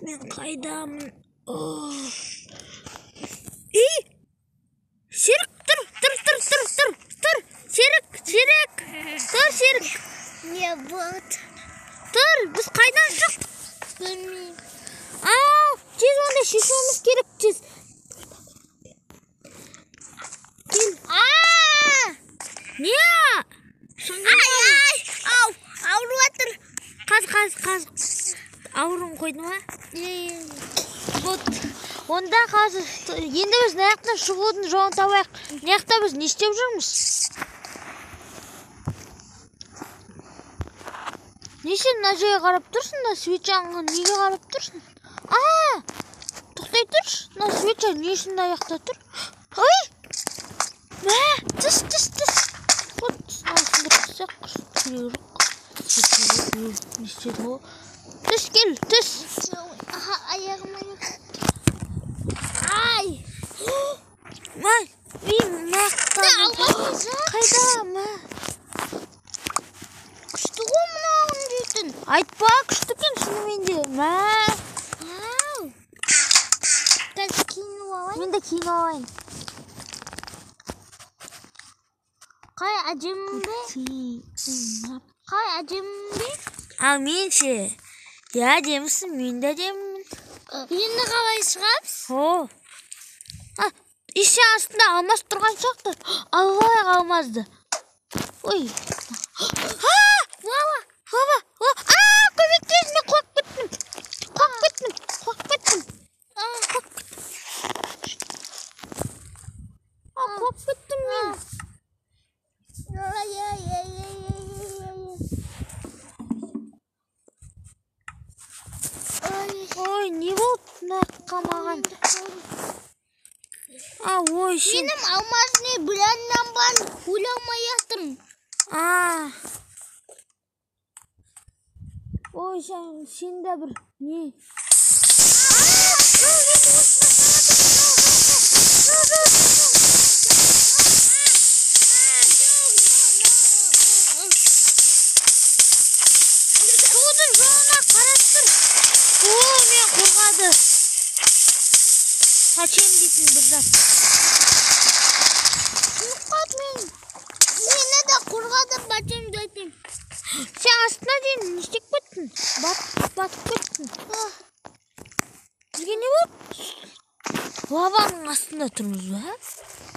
Men qaydamın? Şerik, dur. Şerik. Dur Şerik. Ne bu? Dur, biz qaydan çık? Bilmiyorum. Tez onda şişmemiz gerek tez. Gel. Niye? Ay. Ağrıvatır. Qaz. Ağrım koydum ha? Вот. Onda қазір енді біз мына жақтан шығудың жолын табайық. Мына жақта біз не істеп жүрміз? Не сен мына жерге қарап тұрсың? Мына свет жанған неге қарап тұрсың? Тоқтай тұршы. Мына свет жан не үшін мына жақта тұр? Ой! Мә, түс. Вот, сындырып тұрсақ, не істеді ғой? Түс кел. Аяғыма Ай! Май, қайда, ма? күшті ғой мынауын дейтін. Айтпа, күшті екен шынымен де. Ма. Қазір киініп алайын. Мен де киініп алайын. Қай әжем бе? Мен ше. Я демісің, мен де демін. Енді қалай шығамыз? Иші астында алмас тұрған шақты. Алғай алмазды. Ой. Баба. Көмектес, мен қоқ біттім. Қоқ біттім мен. Ой, не болды мына маған? Ой, сен. Менің алмаз не біләннен барын ойламай жатырмын. Ой, сен де бір не? Судың жолына қарастыр. Мен қорғады. Қачем дейтін бір зат. Мені де қорғады бәтем дейтін. Сен астына дейін не істеп кеттің? Батып кеттің. Бізге не болды? Лаваның астында тұрмыз ба?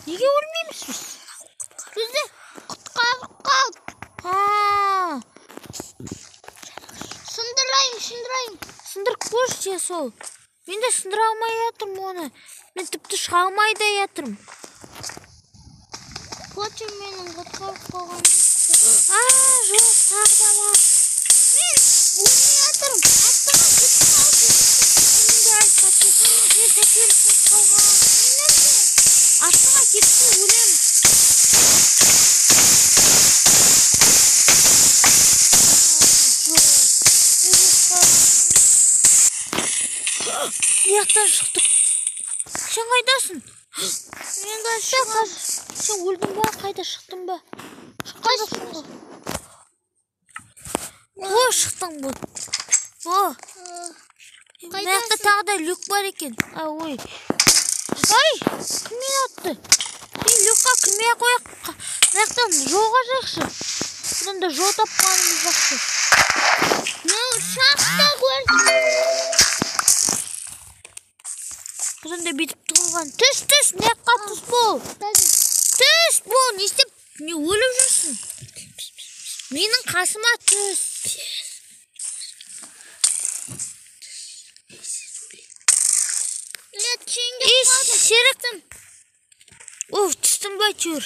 Неге өлмейміз біз? Бізді құтқарып қалды. Сындырайын. Сындырып көрші сол. Мен де сындыра алмай жатырмын оны. Мен тіпті шыға алмай да жатырмын. Хоча менің құтқарып қалғанымды. Жоқ, тағы да ма. Мен өлмей жатырмын. Астыға кетіп қалды. Мен тәкеліп қалған. Астыға кетіп өлемін. Яқтан шықтық. Сен қайдасың? Мен де шығам. Сен өлдің ба? Қайда шықтың ба? Шықтың. Шықтың бұл. Мына жақта тағы да люк бар екен. Ой. Кіммен атты? Люкқа кірмей қояқ. Мына жақтан жолға жақшы. Бұдан да жол тапқанымыз жақсы. Шақта көрдім. Бұдан да бетіп тұғылған. Түс, не ққа түс бол. Түс бол, не істеп, не өліп жүрсің? Менің қасыма түс. Шеріктім. Түстім ба түр.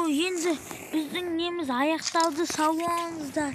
Енді біздің неміз аяқталды, сау болыңыздар.